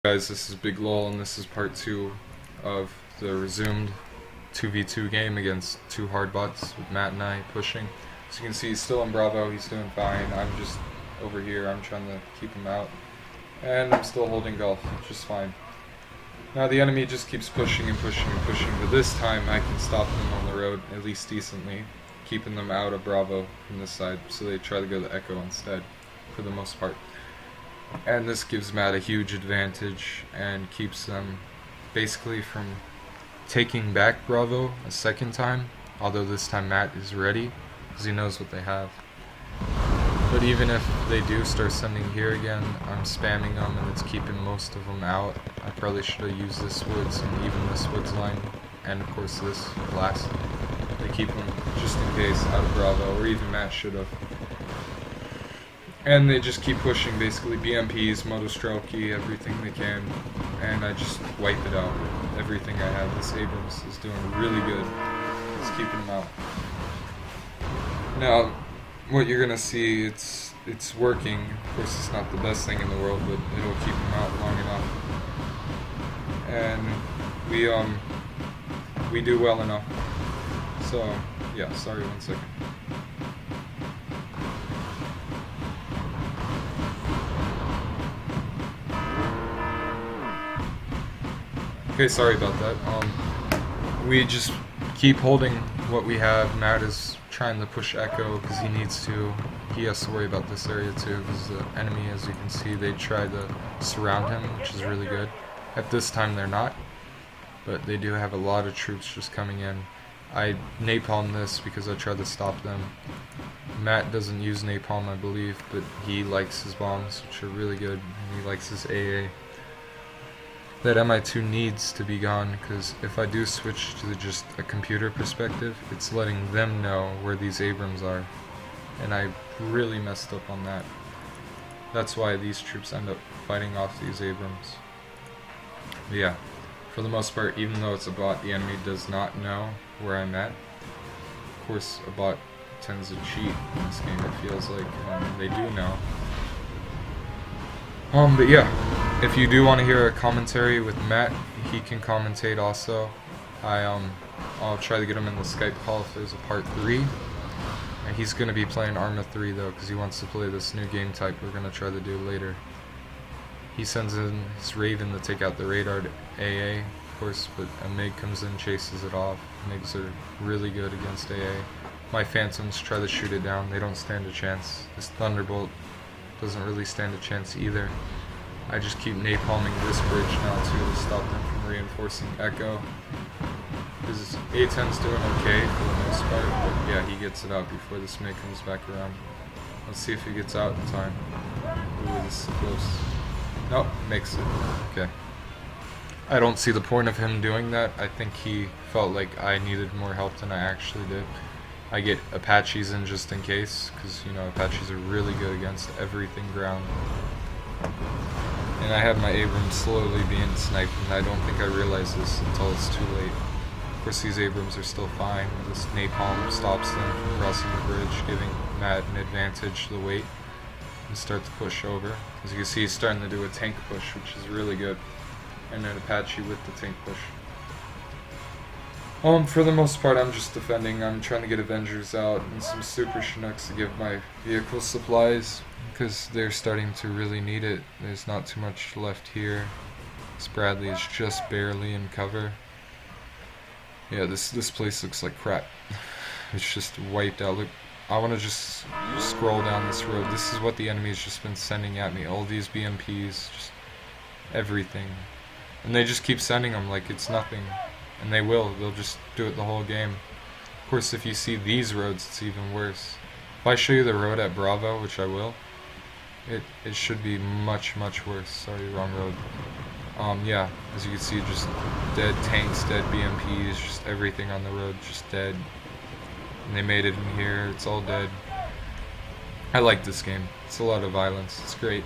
Guys, this is Big Lol, and this is part 2 of the resumed 2v2 game against two hard bots with Matt and I pushing. As you can see, he's still in Bravo, he's doing fine. I'm just over here, I'm trying to keep him out. And I'm still holding Golf, just fine. Now the enemy just keeps pushing and pushing and pushing, but this time I can stop them on the road, at least decently, keeping them out of Bravo from this side, so they try to go to Echo instead, for the most part. And this gives Matt a huge advantage and keeps them basically from taking back Bravo a second time, although this time Matt is ready because he knows what they have. But even if they do start sending here again, I'm spamming them and it's keeping most of them out. I probably should have used this woods and even this woods line, and of course this glass. They keep them just in case out of Bravo, or even Matt should have. And they just keep pushing, basically BMPs, Motostrelki, everything they can, and I just wipe it out. Everything I have. This Abrams is doing really good. It's keeping them out. Now, what you're gonna see, it's working. Of course, it's not the best thing in the world, but it'll keep them out long enough. And we do well enough. So yeah, sorry, 1 second. Okay, sorry about that. We just keep holding what we have. Matt is trying to push Echo because he needs to. He has to worry about this area too because the enemy, as you can see, they try to surround him, which is really good. At this time they're not, but they do have a lot of troops just coming in. I napalm this because I tried to stop them. Matt doesn't use napalm, I believe, but he likes his bombs, which are really good, and he likes his AA. That MI2 needs to be gone, because if I do switch to just a computer perspective, it's letting them know where these Abrams are, and I really messed up on that. That's why these troops end up fighting off these Abrams. But yeah, for the most part, even though it's a bot, the enemy does not know where I'm at. Of course, a bot tends to cheat in this game, it feels like, and they do know. But yeah, if you do want to hear a commentary with Matt, he can commentate also. I'll try to get him in the Skype call if there's a part 3. And he's going to be playing Arma 3 though, because he wants to play this new game type we're going to try to do later. He sends in his Raven to take out the radar AA, of course, but a MiG comes in, chases it off. MiGs are really good against AA. My Phantoms try to shoot it down, they don't stand a chance. This Thunderbolt doesn't really stand a chance either. I just keep napalming this bridge now too to stop them from reinforcing Echo. Because A10's doing okay for the most part, but yeah, he gets it out before this MiG comes back around. Let's see if he gets out in time. Ooh, this is close. Nope, makes it. Okay. I don't see the point of him doing that. I think he felt like I needed more help than I actually did. I get Apaches in just in case, because you know Apaches are really good against everything ground. And I have my Abrams slowly being sniped, and I don't think I realized this until it's too late. Of course, these Abrams are still fine. This napalm stops them from crossing the bridge, giving Matt an advantage to the weight and start to push over. As you can see, he's starting to do a tank push, which is really good, and an Apache with the tank push. For the most part, I'm just defending. I'm trying to get Avengers out and some Super Chinooks to give my vehicle supplies, because they're starting to really need it. There's not too much left here. This Bradley is just barely in cover. Yeah, this place looks like crap. It's just wiped out. Look, I want to just scroll down this road. This is what the enemy's just been sending at me. All these BMPs, just everything. And they just keep sending them like it's nothing. And they will. They'll just do it the whole game. Of course, if you see these roads, it's even worse. If I show you the road at Bravo, which I will, it should be much, much worse. Sorry, wrong road. Yeah, as you can see, just dead tanks, dead BMPs, just everything on the road, just dead. And they made it in here. It's all dead. I like this game. It's a lot of violence. It's great.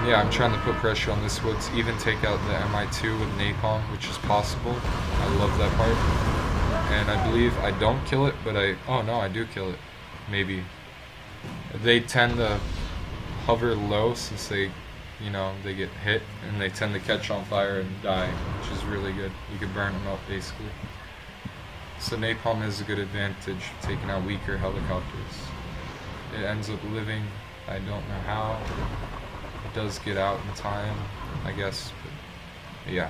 Yeah, I'm trying to put pressure on this woods, even take out the MI2 with napalm, which is possible. I love that part. And I believe I don't kill it, but oh no, I do kill it. Maybe. They tend to hover low since they, you know, they get hit and they tend to catch on fire and die, which is really good. You can burn them up basically. So napalm has a good advantage of taking out weaker helicopters. It ends up living, I don't know how. It does get out in time, I guess, but yeah.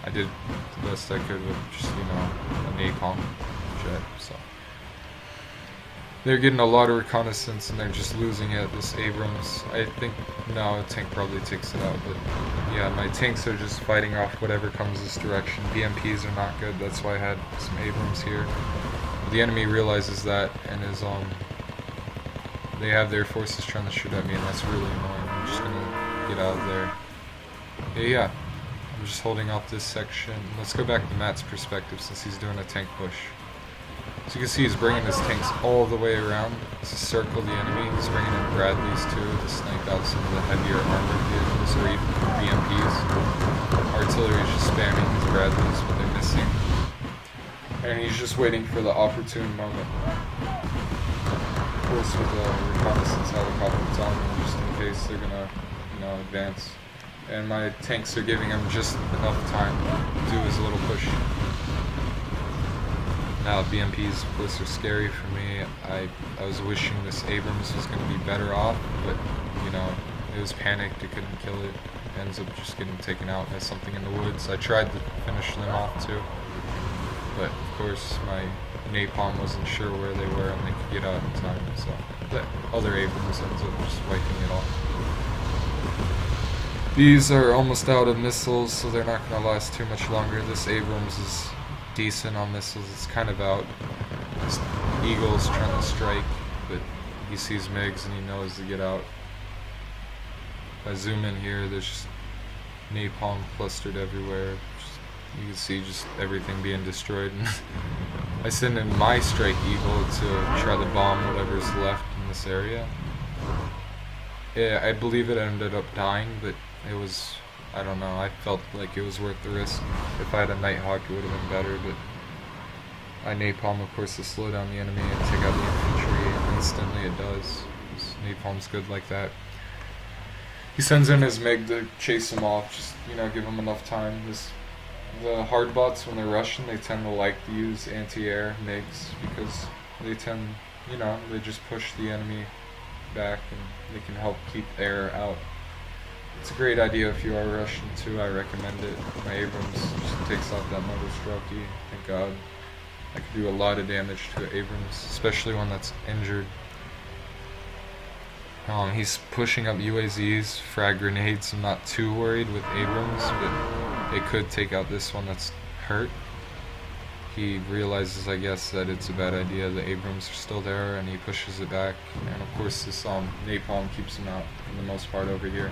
I did the best I could with just, you know, a napalm jet, so. They're getting a lot of reconnaissance and they're just losing it. This Abrams, I think, no, a tank probably takes it out, but yeah, my tanks are just fighting off whatever comes this direction. BMPs are not good, that's why I had some Abrams here. The enemy realizes that and is, they have their forces trying to shoot at me, and that's really annoying. I'm just gonna get out of there. Yeah, I'm just holding off this section. Let's go back to Matt's perspective since he's doing a tank push. So you can see he's bringing his tanks all the way around to circle the enemy. He's bringing in Bradleys too to snipe out some of the heavier armored vehicles or even BMPs. Artillery is just spamming his Bradleys, but they're missing. And he's just waiting for the opportune moment. Of course, with the reconnaissance helicopters on them, just in case they're gonna, you know, advance. And my tanks are giving him just enough time to do his little push. Now BMPs, of course, are scary for me. I was wishing this Abrams was going to be better off, but, you know, it was panicked, it couldn't kill it. It ends up just getting taken out by something in the woods. I tried to finish them off too, but of course my napalm wasn't sure where they were and they could get out in time, so the other Abrams ends up just wiping it off. These are almost out of missiles, so they're not going to last too much longer. This Abrams is decent on missiles, it's kind of out. This Eagle's trying to strike, but he sees MiGs and he knows to get out. If I zoom in here, there's just napalm clustered everywhere. You can see just everything being destroyed. I send in my Strike Eagle to try to bomb whatever's left in this area. Yeah, I believe it ended up dying, but it was, I don't know, I felt like it was worth the risk. If I had a Nighthawk, it would have been better, but I napalm, of course, to slow down the enemy and take out the infantry, and instantly it does. Napalm's good like that. He sends in his MiG to chase him off, just, you know, give him enough time. The hard bots, when they're Russian, they tend to like to use anti-air MiGs because they tend, you know, they just push the enemy back and they can help keep air out. It's a great idea if you are Russian too, I recommend it. My Abrams just takes off that motor strelky, thank God. I could do a lot of damage to Abrams, especially one that's injured. He's pushing up UAZs, frag grenades. I'm not too worried with Abrams, but it could take out this one that's hurt. He realizes, I guess, that it's a bad idea. The Abrams are still there, and he pushes it back. And of course, this napalm keeps him out for the most part over here.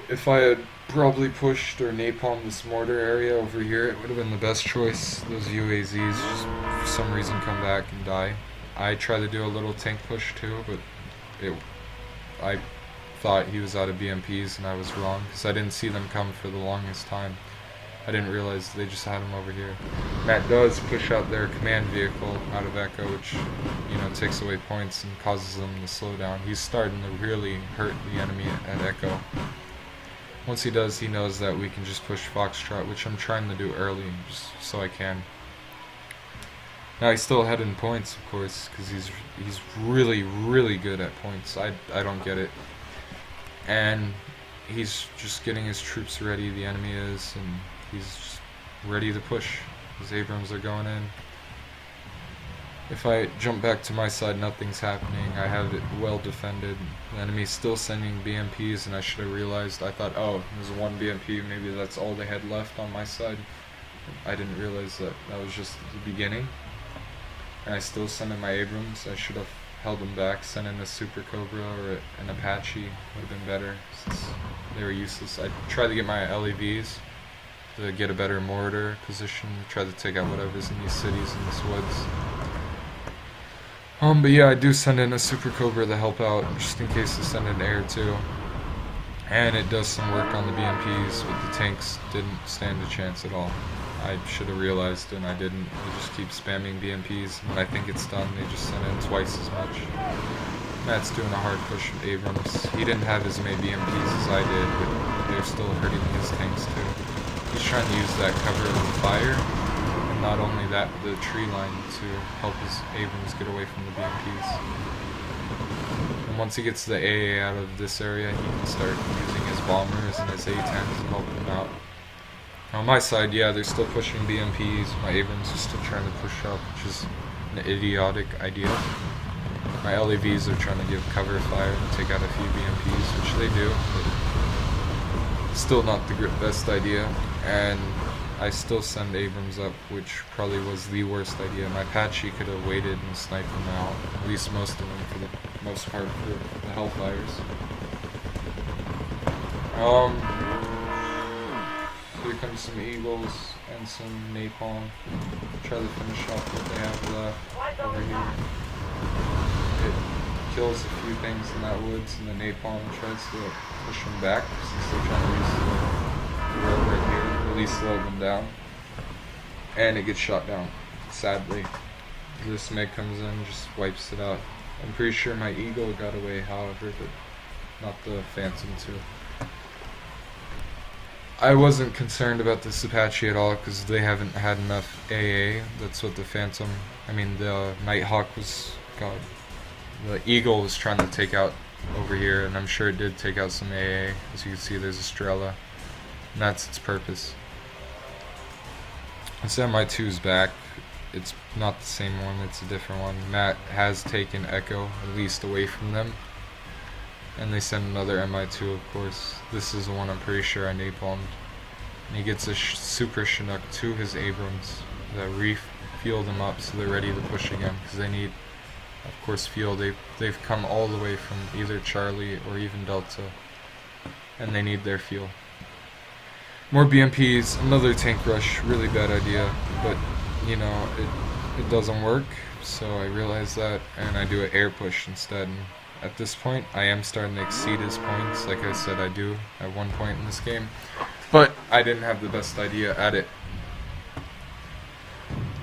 If I had probably pushed or napalmed this mortar area over here, it would have been the best choice. Those UAZs just for some reason come back and die. I tried to do a little tank push too, but I thought he was out of BMPs and I was wrong because I didn't see them come for the longest time. I didn't realize they just had him over here. Matt does push out their command vehicle out of Echo, which, you know, takes away points and causes them to slow down. He's starting to really hurt the enemy at Echo. Once he does, he knows that we can just push Foxtrot, which I'm trying to do early, just so I can. Now he's still ahead in points, of course, because he's really, really good at points. I don't get it. And he's just getting his troops ready, the enemy is, and he's just ready to push. His Abrams are going in. If I jump back to my side, nothing's happening. I have it well defended. The enemy's still sending BMPs, and I should have realized. I thought, oh, there's one BMP, maybe that's all they had left on my side. I didn't realize that that was just the beginning. And I still sent in my Abrams. I should have held them back, sent in a Super Cobra or an Apache. Would have been better since they were useless. I tried to get my LEVs to get a better mortar position, try to take out whatever's in these cities and these woods. But yeah, I do send in a Super Cobra to help out, just in case to send in air too. And it does some work on the BMPs, but the tanks didn't stand a chance at all. I should have realized, and I didn't. They just keep spamming BMPs. When I think it's done, they just send in twice as much. Matt's doing a hard push with Abrams. He didn't have as many BMPs as I did, but they're still hurting his tanks too. He's trying to use that cover of the fire, and not only that, the tree line to help his Abrams get away from the BMPs. And once he gets the AA out of this area, he can start using his bombers and his A-10s to help him out. On my side, yeah, they're still pushing BMPs. My Abrams are still trying to push up, which is an idiotic idea. My LAVs are trying to give cover fire and take out a few BMPs, which they do, but still not the best idea. And I still send Abrams up, which probably was the worst idea. My Apache could have waited and sniped them out, at least most of them for the most part for the Hellfires. Here comes some Eagles and some Napalm. Try to finish off what they have left over here. It kills a few things in that woods, and the Napalm tries to push them back since they're trying to use the road right here, really slow them down. And it gets shot down, sadly. This Meg comes in, just wipes it out. I'm pretty sure my Eagle got away, however, but not the Phantom 2. I wasn't concerned about this Apache at all because they haven't had enough AA. That's what the Phantom, the Nighthawk was, God, the Eagle was trying to take out over here, and I'm sure it did take out some AA. As you can see, there's a Strela, and that's its purpose. This MI2's back. It's not the same one, it's a different one. Matt has taken Echo, at least away from them. And they send another MI2, of course. This is the one I'm pretty sure I napalmed. And he gets a super Chinook to his Abrams that refuel them up so they're ready to push again. Because they need, of course, fuel. They've come all the way from either Charlie or even Delta. And they need their fuel. More BMPs, another tank rush, really bad idea. But, you know, it doesn't work. So I realize that, and I do an air push instead. And at this point, I am starting to exceed his points, like I said I do at one point in this game. But I didn't have the best idea at it.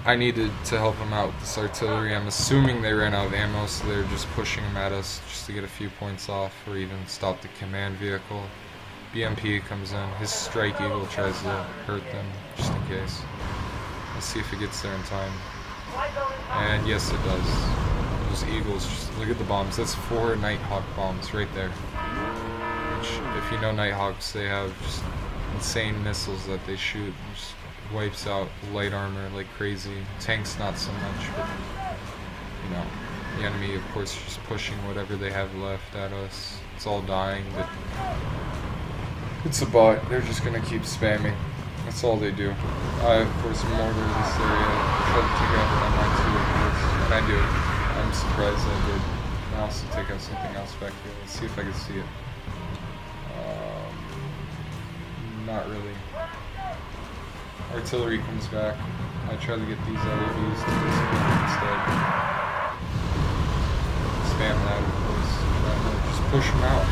I needed to help him out with this artillery. I'm assuming they ran out of ammo, so they're just pushing him at us just to get a few points off, or even stop the command vehicle. BMP comes in. His Strike Eagle tries to hurt them, just in case. Let's see if it gets there in time. And yes, it does. Those Eagles, just look at the bombs. That's 4 Nighthawk bombs right there. Which, if you know Nighthawks, they have just insane missiles that they shoot. Just wipes out light armor like crazy. Tanks not so much, but you know, the enemy, of course, just pushing whatever they have left at us. It's all dying, but it's a bot. They're just gonna keep spamming. That's all they do. I, of course, mortar this area. Try to take out an MI2, of course, and I do. I'm surprised I did. I also take out something else back here. Let's see if I can see it. Not really. Artillery comes back. I try to get these LAVs to disappear instead. Spam that, of course. Just push them out.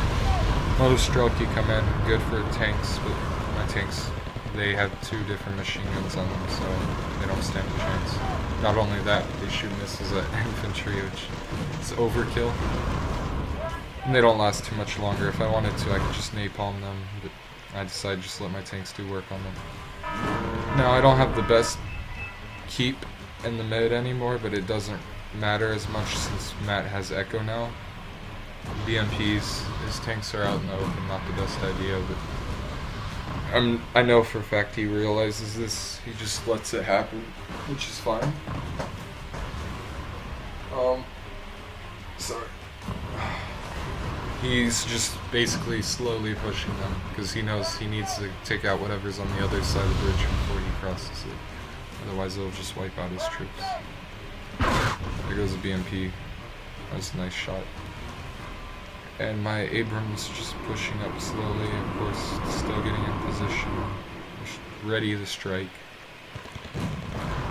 Most Strelky come in, good for tanks, but my tanks, they have 2 different machine guns on them, so they don't stand a chance. Not only that, but they shoot missiles at infantry, which is overkill. And they don't last too much longer. If I wanted to, I could just napalm them, but I decided just to let my tanks do work on them. Now, I don't have the best keep in the mid anymore, but it doesn't matter as much since Matt has Echo now. BMPs, his tanks are out in the open, not the best idea, but I know for a fact he realizes this. He just lets it happen, which is fine. Sorry. He's just basically slowly pushing them because he knows he needs to take out whatever's on the other side of the bridge before he crosses it. Otherwise, it'll just wipe out his troops. There goes the BMP. That was a nice shot. And my Abrams just pushing up slowly, of course, still getting in position, ready to strike.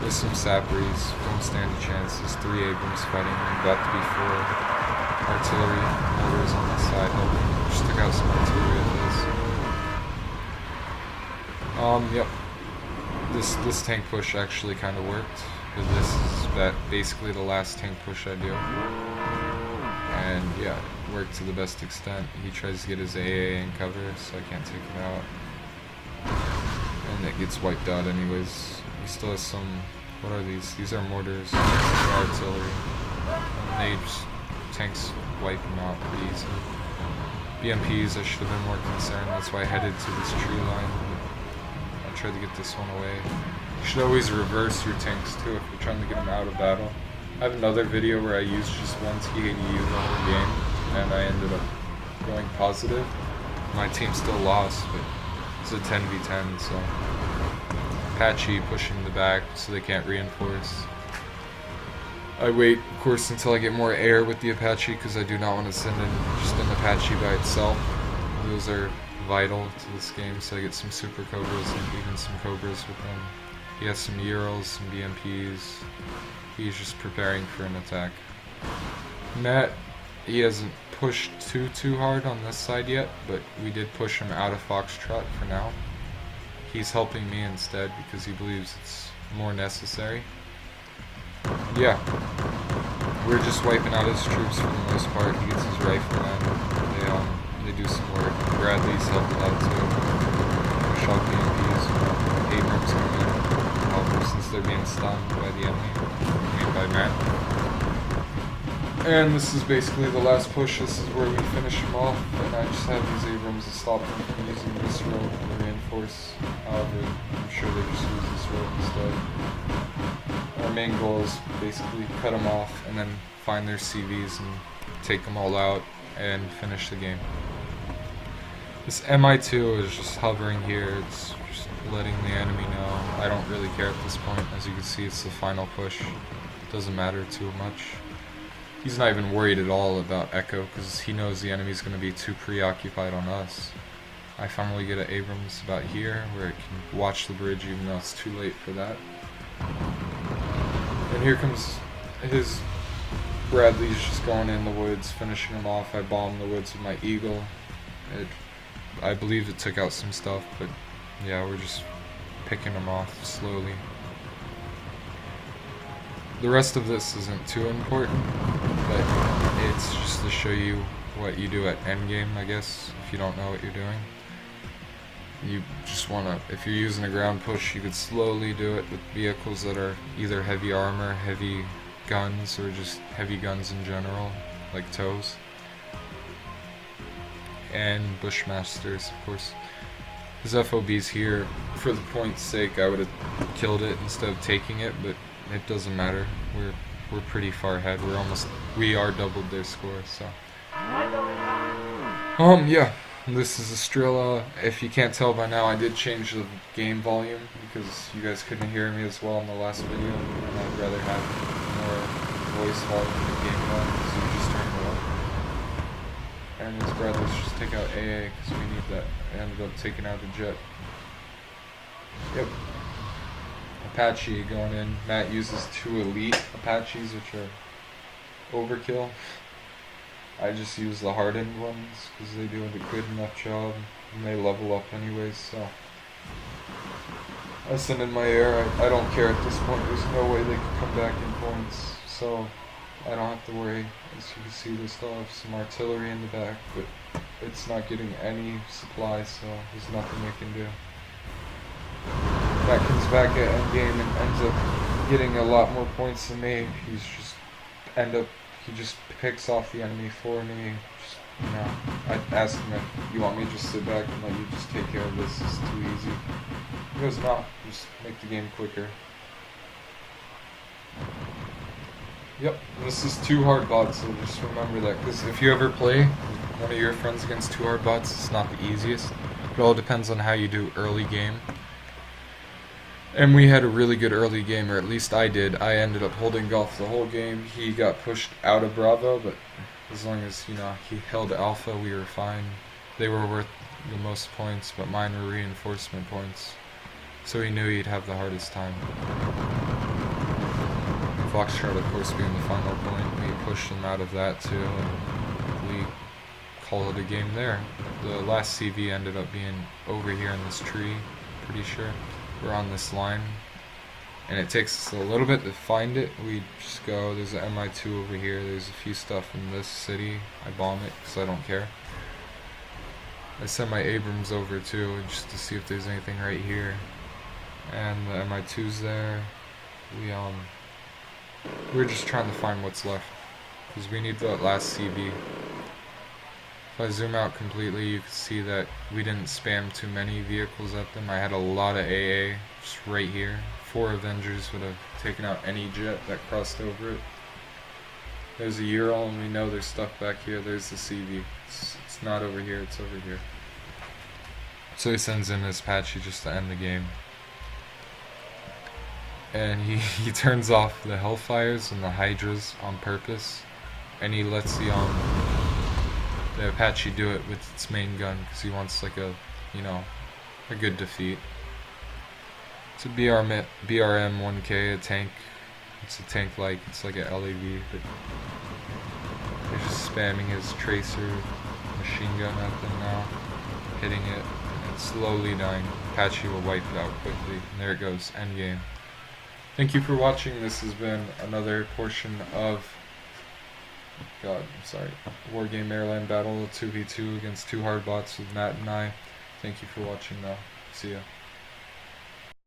There's some Sapries, don't stand a chance. There's 3 Abrams fighting, about to be 4. Artillery, mortars on the side helping. Just took out some artillery at this. Yep. This tank push actually kind of worked, but this is basically the last tank push I do. and yeah, it worked to the best extent. He tries to get his AA in cover, so I can't take it out. And it gets wiped out anyways. He still has some, what are these? These are mortars, artillery. And tanks wipe him out pretty easily. BMPs, I should have been more concerned, that's why I headed to this tree line. I tried to get this one away. You should always reverse your tanks too if you're trying to get them out of battle. I have another video where I used just one T-80U the whole game, and I ended up going positive. My team still lost, but it's a 10v10, so Apache pushing the back so they can't reinforce. I wait, of course, until I get more air with the Apache because I do not want to send in just an Apache by itself. Those are vital to this game, so I get some Super Cobras and even some Cobras with them. He has some Urals, some BMPs. He's just preparing for an attack. Matt, he hasn't pushed too hard on this side yet, but we did push him out of Foxtrot for now. He's helping me instead because he believes it's more necessary. Yeah, we're just wiping out his troops for the most part. He gets his riflemen. They do some work. Bradley's helping out too. Shock BMPs. Abrams come in. Help them since they're being stunned by the enemy. I mean by Matt. And this is basically the last push. This is where we finish him off. And I just have these Abrams to stop them from using this road to reinforce. However, I'm sure they just use this road instead. Our main goal is basically cut them off and then find their CVs and take them all out and finish the game. This MI2 is just hovering here. It's just letting the enemy know. I don't really care at this point. As you can see, it's the final push. It doesn't matter too much. He's not even worried at all about Echo because he knows the enemy's going to be too preoccupied on us. I finally get an Abrams about here where it can watch the bridge even though it's too late for that. And here comes his Bradley's just going in the woods, finishing him off. I bombed the woods with my Eagle. I believe it took out some stuff, but yeah, we're just picking them off slowly. The rest of this isn't too important, but it's just to show you what you do at endgame, I guess, if you don't know what you're doing. You just want to, if you're using a ground push, you could slowly do it with vehicles that are either heavy armor, heavy guns, or just heavy guns in general, like tows. And Bushmasters, of course. His FOB's here. For the point's sake, I would have killed it instead of taking it, but it doesn't matter. We're pretty far ahead. We are doubled their score, so. Yeah. This is Estrella. If you can't tell by now, I did change the game volume because you guys couldn't hear me as well in the last video, and I'd rather have more voice volume than game volume, so you just turn it up. And his brothers just take out AA because we need that. I ended up taking out the jet. Yep. Apache going in. Matt uses 2 elite Apaches, which are overkill. I just use the hardened ones because they do a good enough job and they level up anyways, so I send in my air. I don't care at this point. There's no way they can come back in points, so I don't have to worry. As you can see, they still have some artillery in the back, but it's not getting any supply, so there's nothing they can do. That comes back at endgame and ends up getting a lot more points than me. He just picks off the enemy for me. Just, I asked him if you want me to just sit back and let you just take care of this. It's too easy. He goes, no, just make the game quicker. Yep, this is 2 hard bots, so just remember that. Because if you ever play one of your friends against 2 hard bots, it's not the easiest. It all depends on how you do early game. And we had a really good early game, or at least I did. I ended up holding Golf the whole game. He got pushed out of Bravo, but as long as, he held Alpha, we were fine. They were worth the most points, but mine were reinforcement points. So he knew he'd have the hardest time. Foxtrot, of course, being the final point. We pushed him out of that, too, and we called it a game there. The last CV ended up being over here in this tree, pretty sure. We're on this line, and it takes us a little bit to find it. We just go, there's an MI2 over here, there's a few stuff in this city. I bomb it because I don't care. I send my Abrams over too, just to see if there's anything right here. And the MI2's there. We're just trying to find what's left, because we need the last CV. If I zoom out completely, you can see that we didn't spam too many vehicles at them. I had a lot of AA just right here. 4 Avengers would have taken out any jet that crossed over it. There's a Ural, and we know there's stuff back here. There's the CV. It's not over here, it's over here. So he sends in his Apache just to end the game. And he turns off the Hellfires and the Hydras on purpose. And he lets the Apache do it with its main gun, because he wants like a good defeat. It's a BRM 1K, a tank. It's a tank it's like an LAV, but he's just spamming his tracer machine gun at them now, hitting it, and it's slowly dying. Apache will wipe it out quickly, and there it goes, end game. Thank you for watching. This has been another portion of Wargame Airline Battle 2v2 against 2 hard bots with Matt and I. Thank you for watching though. See ya.